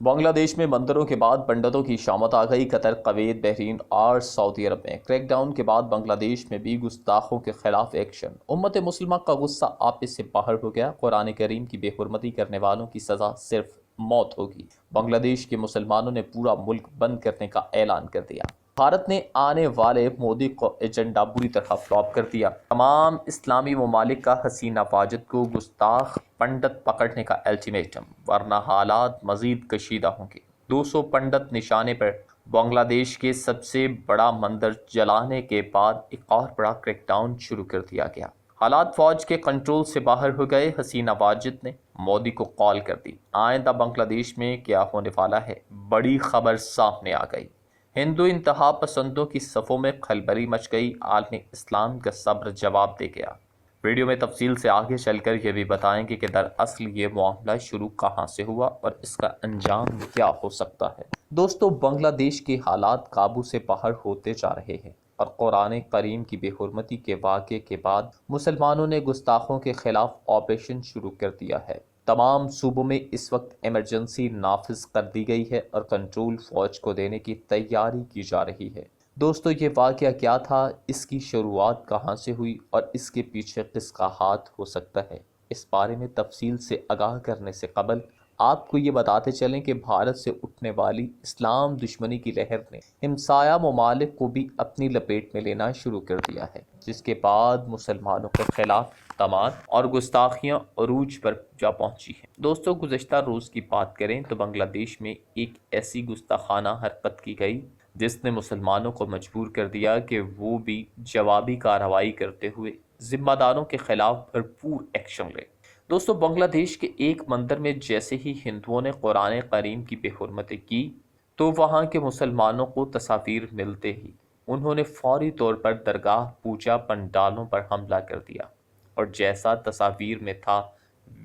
بنگلہ دیش میں مندروں کے بعد پنڈتوں کی شامت آ گئی۔ قطر، کویت، بحرین اور سعودی عرب میں کریک ڈاؤن کے بعد بنگلہ دیش میں بھی گستاخوں کے خلاف ایکشن۔ امت مسلمہ کا غصہ آپے سے باہر ہو گیا۔ قرآن کریم کی بے حرمتی کرنے والوں کی سزا صرف موت ہوگی۔ بنگلہ دیش کے مسلمانوں نے پورا ملک بند کرنے کا اعلان کر دیا۔ بھارت نے آنے والے مودی کو ایجنڈا بری طرح فلاپ کر دیا۔ تمام اسلامی ممالک کا حسینہ واجد کو گستاخ پنڈت پکڑنے کا الٹیمیٹم، ورنہ حالات مزید کشیدہ ہوں گے۔ 200 پنڈت نشانے پر۔ بنگلہ دیش کے سب سے بڑا مندر جلانے کے بعد ایک اور بڑا کریک ڈاؤن شروع کر دیا گیا۔ حالات فوج کے کنٹرول سے باہر ہو گئے۔ حسینہ واجد نے مودی کو کال کر دی۔ آئندہ بنگلہ دیش میں کیا ہونے والا ہے، بڑی خبر سامنے آ گئی۔ ہندو انتہا پسندوں کی صفوں میں کھلبلی مچ گئی۔ عالم اسلام کا صبر جواب دے گیا۔ ویڈیو میں تفصیل سے آگے چل کر یہ بھی بتائیں گے کہ دراصل یہ معاملہ شروع کہاں سے ہوا اور اس کا انجام کیا ہو سکتا ہے۔ دوستو، بنگلہ دیش کے حالات قابو سے باہر ہوتے جا رہے ہیں اور قرآن کریم کی بے حرمتی کے واقعے کے بعد مسلمانوں نے گستاخوں کے خلاف آپریشن شروع کر دیا ہے۔ تمام صوبوں میں اس وقت ایمرجنسی نافذ کر دی گئی ہے اور کنٹرول فوج کو دینے کی تیاری کی جا رہی ہے۔ دوستو، یہ واقعہ کیا تھا، اس کی شروعات کہاں سے ہوئی اور اس کے پیچھے کس کا ہاتھ ہو سکتا ہے، اس بارے میں تفصیل سے آگاہ کرنے سے قبل آپ کو یہ بتاتے چلیں کہ بھارت سے اٹھنے والی اسلام دشمنی کی لہر نے ہمسایہ ممالک کو بھی اپنی لپیٹ میں لینا شروع کر دیا ہے، جس کے بعد مسلمانوں کے خلاف اقدامات اور گستاخیاں عروج پر جا پہنچی ہیں۔ دوستو، گزشتہ روز کی بات کریں تو بنگلہ دیش میں ایک ایسی گستاخانہ حرکت کی گئی جس نے مسلمانوں کو مجبور کر دیا کہ وہ بھی جوابی کارروائی کرتے ہوئے ذمہ داروں کے خلاف بھرپور ایکشن لیں۔ دوستو، بنگلہ دیش کے ایک مندر میں جیسے ہی ہندوؤں نے قرآن کریم کی بے حرمتی کی تو وہاں کے مسلمانوں کو تصاویر ملتے ہی انہوں نے فوری طور پر درگاہ پوجا پنڈالوں پر حملہ کر دیا اور جیسا تصاویر میں تھا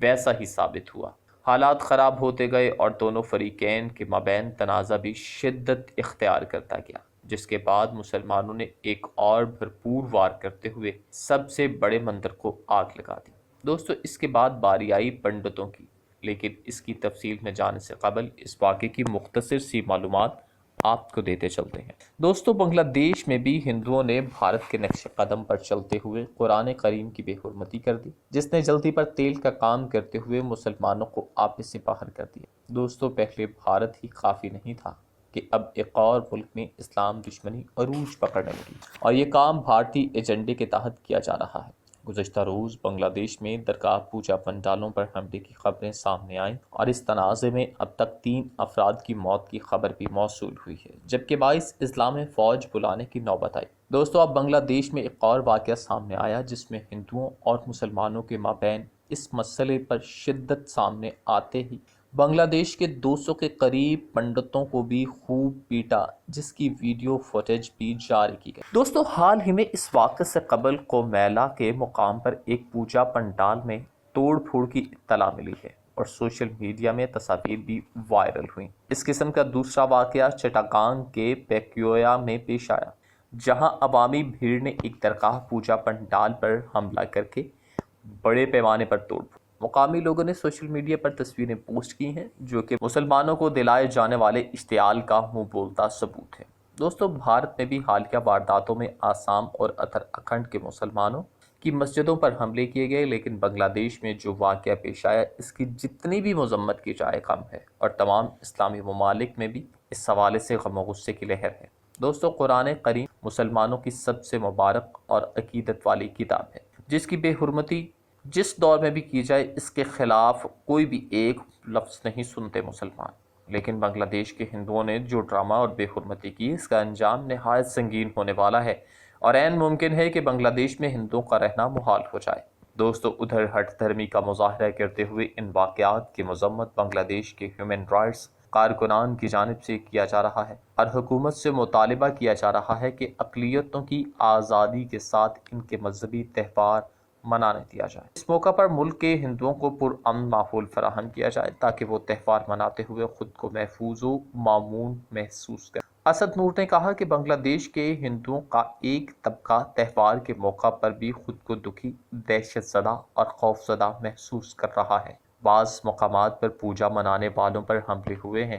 ویسا ہی ثابت ہوا۔ حالات خراب ہوتے گئے اور دونوں فریقین کے مابین تنازع بھی شدت اختیار کرتا گیا، جس کے بعد مسلمانوں نے ایک اور بھرپور وار کرتے ہوئے سب سے بڑے مندر کو آگ لگا دی۔ دوستو، اس کے بعد باری آئی پنڈتوں کی، لیکن اس کی تفصیل میں جانے سے قبل اس واقعے کی مختصر سی معلومات آپ کو دیتے چلتے ہیں۔ دوستو، بنگلہ دیش میں بھی ہندوؤں نے بھارت کے نقش قدم پر چلتے ہوئے قرآن کریم کی بے حرمتی کر دی، جس نے جلدی پر تیل کا کام کرتے ہوئے مسلمانوں کو آپے سے باہر کر دیا۔ دوستو، پہلے بھارت ہی کافی نہیں تھا کہ اب ایک اور ملک میں اسلام دشمنی عروج پکڑنے لگی اور یہ کام بھارتی ایجنڈے کے تحت کیا جا رہا ہے۔ گزشتہ روز بنگلہ دیش میں درگاہ پوجا پنڈالوں پر حملے کی خبریں سامنے آئیں اور اس تنازع میں اب تک 3 افراد کی موت کی خبر بھی موصول ہوئی ہے، جبکہ 22 اضلاع میں فوج بلانے کی نوبت آئی۔ دوستو، اب بنگلہ دیش میں ایک اور واقعہ سامنے آیا جس میں ہندوؤں اور مسلمانوں کے مابین اس مسئلے پر شدت سامنے آتے ہی بنگلہ دیش کے 200 کے قریب پنڈتوں کو بھی خوب پیٹا، جس کی ویڈیو فوٹیج بھی جاری کی گئی۔ دوستو، حال ہی میں اس واقعے سے قبل کومیلا کے مقام پر ایک پوجا پنڈال میں توڑ پھوڑ کی اطلاع ملی ہے اور سوشل میڈیا میں تصاویر بھی وائرل ہوئیں۔ اس قسم کا دوسرا واقعہ چٹاگانگ کے پیکیویا میں پیش آیا، جہاں عوامی بھیڑ نے ایک درگاہ پوجا پنڈال پر حملہ کر کے بڑے پیمانے پر توڑ پھوڑ۔ مقامی لوگوں نے سوشل میڈیا پر تصویریں پوسٹ کی ہیں جو کہ مسلمانوں کو دلائے جانے والے اشتعال کا منہ بولتا ثبوت ہے۔ دوستو، بھارت میں بھی حالیہ وارداتوں میں آسام اور اتراکھنڈ کے مسلمانوں کی مسجدوں پر حملے کیے گئے، لیکن بنگلہ دیش میں جو واقعہ پیش آیا اس کی جتنی بھی مذمت کی جائے کم ہے اور تمام اسلامی ممالک میں بھی اس حوالے سے غم و غصے کی لہر ہے۔ دوستو، قرآن کریم مسلمانوں کی سب سے مبارک اور عقیدت والی کتاب ہے، جس کی بے حرمتی جس دور میں بھی کی جائے اس کے خلاف کوئی بھی ایک لفظ نہیں سنتے مسلمان، لیکن بنگلہ دیش کے ہندوؤں نے جو ڈرامہ اور بے حرمتی کی اس کا انجام نہایت سنگین ہونے والا ہے اور عین ممکن ہے کہ بنگلہ دیش میں ہندوؤں کا رہنا محال ہو جائے۔ دوستو، ادھر ہٹ دھرمی کا مظاہرہ کرتے ہوئے ان واقعات کی مذمت بنگلہ دیش کے ہیومن رائٹس کارکنان کی جانب سے کیا جا رہا ہے اور حکومت سے مطالبہ کیا جا رہا ہے کہ اقلیتوں کی آزادی کے ساتھ ان کے مذہبی تہوار منانے دیا جائے۔ اس موقع پر ملک کے ہندوؤں کو پرامن ماحول فراہم کیا جائے تاکہ وہ تہوار مناتے ہوئے خود کو محفوظ و مامون محسوس کریں۔ اسد نور نے کہا کہ بنگلہ دیش کے ہندوؤں کا ایک طبقہ تہوار کے موقع پر بھی خود کو دکھی، دہشت زدہ اور خوف زدہ محسوس کر رہا ہے۔ بعض مقامات پر پوجا منانے والوں پر حملے ہوئے ہیں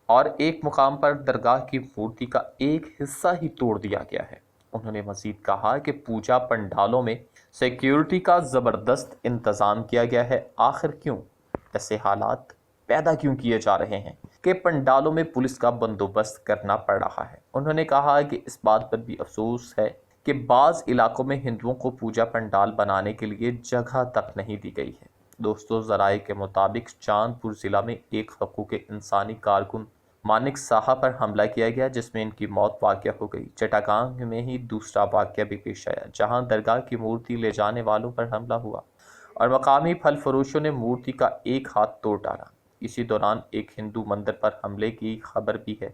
اور ایک مقام پر درگاہ کی مورتی کا ایک حصہ ہی توڑ دیا گیا ہے۔ انہوں نے مزید کہا کہ پوجا پنڈالوں میں سیکیورٹی کا زبردست انتظام کیا گیا ہے۔ آخر کیوں ایسے حالات پیدا کیوں کیے جا رہے ہیں کہ پنڈالوں میں پولیس کا بندوبست کرنا پڑ رہا ہے؟ انہوں نے کہا کہ اس بات پر بھی افسوس ہے کہ بعض علاقوں میں ہندوؤں کو پوجا پنڈال بنانے کے لیے جگہ تک نہیں دی گئی ہے۔ دوستو، ذرائع کے مطابق چاند پور ضلع میں ایک حقوق انسانی کارکن مانک ساہا پر حملہ کیا گیا، جس میں ان کی موت واقع ہو گئی۔ چٹاگانگ میں ہی دوسرا واقعہ بھی پیش آیا، جہاں درگاہ کی مورتی لے جانے والوں پر حملہ ہوا اور مقامی پھل فروشوں نے مورتی کا ایک ہاتھ توڑ ڈالا۔ اسی دوران ایک ہندو مندر پر حملے کی خبر بھی ہے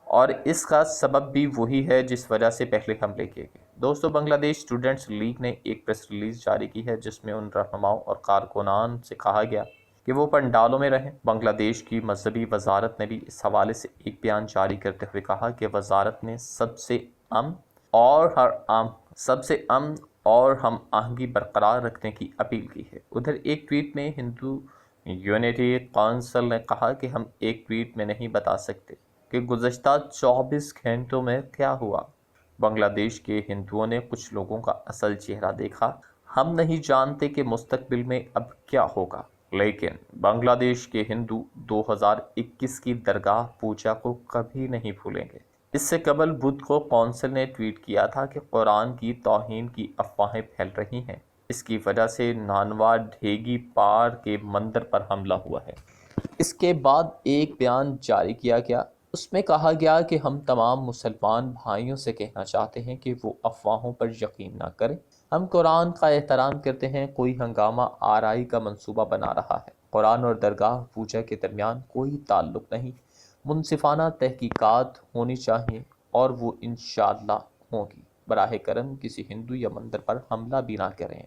اور اس کا سبب بھی وہی ہے جس وجہ سے پہلے حملے کیے گئے۔ دوستو، بنگلہ دیش اسٹوڈنٹس لیگ نے ایک پریس ریلیز جاری کی ہے، جس میں ان رہنماؤں اور کارکنان سے کہا گیا کہ وہ پنڈالوں میں رہیں۔ بنگلہ دیش کی مذہبی وزارت نے بھی اس حوالے سے ایک بیان جاری کرتے ہوئے کہا کہ وزارت نے سب سے امن اور ہم آہنگی برقرار رکھنے کی اپیل کی ہے۔ ادھر ایک ٹویٹ میں ہندو یونٹی کونسل نے کہا کہ ہم ایک ٹویٹ میں نہیں بتا سکتے کہ گزشتہ 24 گھنٹوں میں کیا ہوا۔ بنگلہ دیش کے ہندوؤں نے کچھ لوگوں کا اصل چہرہ دیکھا۔ ہم نہیں جانتے کہ مستقبل میں اب کیا ہوگا، لیکن بنگلہ دیش کے ہندو 2021 کی درگاہ پوجا کو کبھی نہیں بھولیں گے۔ اس سے قبل بدھ کو کونسل نے ٹویٹ کیا تھا کہ قرآن کی توہین کی افواہیں پھیل رہی ہیں، اس کی وجہ سے نانوا ڈھیگی پار کے مندر پر حملہ ہوا ہے۔ اس کے بعد ایک بیان جاری کیا گیا، اس میں کہا گیا کہ ہم تمام مسلمان بھائیوں سے کہنا چاہتے ہیں کہ وہ افواہوں پر یقین نہ کریں۔ ہم قرآن کا احترام کرتے ہیں، کوئی ہنگامہ آرائی کا منصوبہ بنا رہا ہے۔ قرآن اور درگاہ پوجا کے درمیان کوئی تعلق نہیں، منصفانہ تحقیقات ہونی چاہیے اور وہ انشاءاللہ ہوں گی۔ براہ کرم کسی ہندو یا مندر پر حملہ بھی نہ کریں۔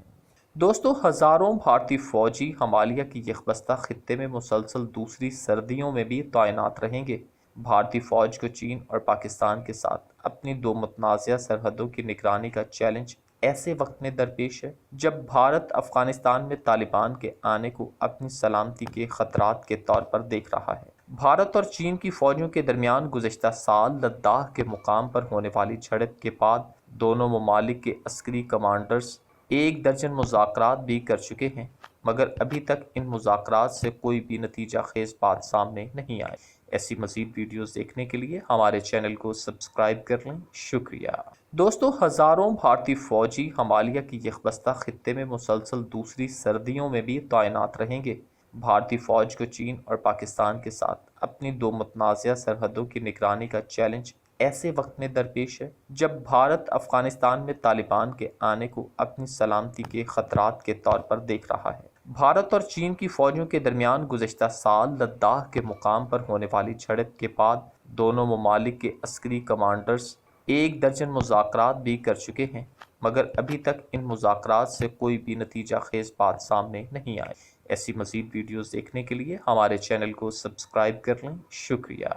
دوستو، ہزاروں بھارتی فوجی ہمالیہ کی یکبستہ خطے میں مسلسل دوسری سردیوں میں بھی تعینات رہیں گے۔ بھارتی فوج کو چین اور پاکستان کے ساتھ اپنی دو متنازع سرحدوں کی نگرانی کا چیلنج ایسے وقت میں درپیش ہے جب بھارت افغانستان میں طالبان کے آنے کو اپنی سلامتی کے خطرات کے طور پر دیکھ رہا ہے۔ بھارت اور چین کی فوجوں کے درمیان گزشتہ سال لداخ کے مقام پر ہونے والی جھڑپ کے بعد دونوں ممالک کے عسکری کمانڈرز 1 درجن مذاکرات بھی کر چکے ہیں، مگر ابھی تک ان مذاکرات سے کوئی بھی نتیجہ خیز بات سامنے نہیں آئی۔ ایسی مزید ویڈیوز دیکھنے کے لیے ہمارے چینل کو سبسکرائب کر لیں۔ شکریہ۔ دوستو، ہزاروں بھارتی فوجی ہمالیہ کی یکبستہ خطے میں مسلسل دوسری سردیوں میں بھی تعینات رہیں گے۔ بھارتی فوج کو چین اور پاکستان کے ساتھ اپنی دو متنازع سرحدوں کی نگرانی کا چیلنج ایسے وقت میں درپیش ہے جب بھارت افغانستان میں طالبان کے آنے کو اپنی سلامتی کے خطرات کے طور پر دیکھ رہا ہے۔ بھارت اور چین کی فوجوں کے درمیان گزشتہ سال لداخ کے مقام پر ہونے والی جھڑپ کے بعد دونوں ممالک کے عسکری کمانڈرز 1 درجن مذاکرات بھی کر چکے ہیں، مگر ابھی تک ان مذاکرات سے کوئی بھی نتیجہ خیز بات سامنے نہیں آئی۔ ایسی مزید ویڈیوز دیکھنے کے لیے ہمارے چینل کو سبسکرائب کر لیں۔ شکریہ۔